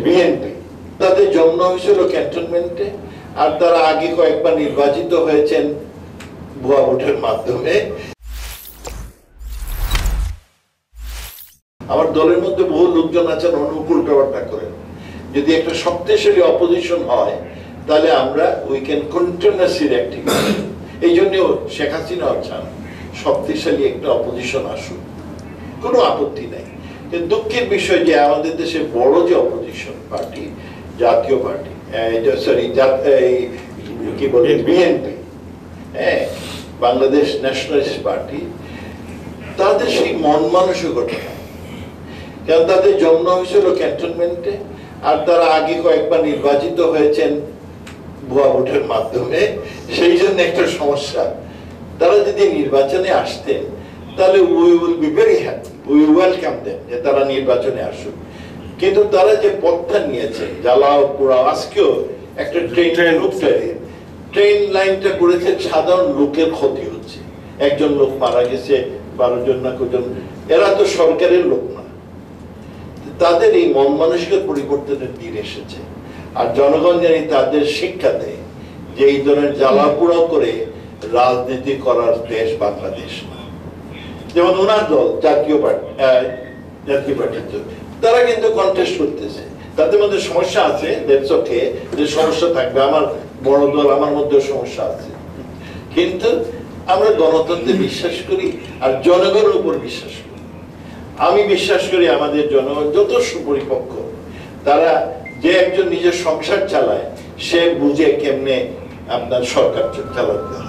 BNP তাদের জন্ম হয়েছিল ক্যান্টনমেন্টে, আর তারা আগে কয়েকবার নির্বাচিত হয়েছেন ভুয়া ভোটের মাধ্যমে। আমার দলের মধ্যে বহু লোকজন আছেন অনুকূল ব্যবহারটা করেন। যদি একটা শক্তিশালী অপোজিশন হয় তাহলে আমরা উই ক্যান কন্টিনিউয়াসলি অ্যাক্টিভিটি। এই জন্য শেখ হাসিনা চান শক্তিশালী একটা অপোজিশন আসুক, কোনো আপত্তি নাই। কিন্তু দুঃখের বিষয় যে আমাদের দেশে বড় যে অপোজিশন পার্টি, জাতীয় পার্টি, সরি কি বলে বিএনপি, হ্যাঁ, বাংলাদেশ ন্যাশনালিস্ট পার্টি, তাদের সেই মন মানসিকতা, কারণ তাদের জন্ম হয়েছিল ক্যান্টনমেন্টে, আর তারা আগে কয়েকবার নির্বাচিত হয়েছেন ভুয়া ভোটের মাধ্যমে। সেই জন্য একটা সমস্যা। তারা যদি নির্বাচনে আসতেন তাহলে we will be very happy, we welcome them যে তারা নির্বাচনে আসুক। কিন্তু তারা যে পথটা নিয়েছে, জ্বালাও পোড়াও, আজকেও একটা ট্রেন লাইনটা করেছে, সাধারণ লোকের ক্ষতি হচ্ছে। একজন লোক মারা গেছে, 12 জন না কজন, এরা তো সরকারের লোক না। তাদের এই মন মানসিকতার পরিবর্তনের দিন এসেছে। আর জনগণ জানি তাদের শিক্ষা দেয় যে এই ধরনের জ্বালাপোড়া করে রাজনীতি করার দেশ বাংলাদেশ না। যেমন ওনার দল জাতীয় পার্টি, তারা কিন্তু কন্টেস্ট করতেছে, তাদের মধ্যে সমস্যা আছে, যে সমস্যা থাকবে, আমার বড় দল, আমার মধ্যে সমস্যা আছে, কিন্তু আমরা গণতন্ত্রে বিশ্বাস করি আর জনগণের উপর বিশ্বাস করি। আমি বিশ্বাস করি আমাদের জনগণ যত সুপরিপক্ক, তারা যে একজন নিজের সংসার চালায় সে বুঝে কেমনে আপনার সরকার চালাতে হয়।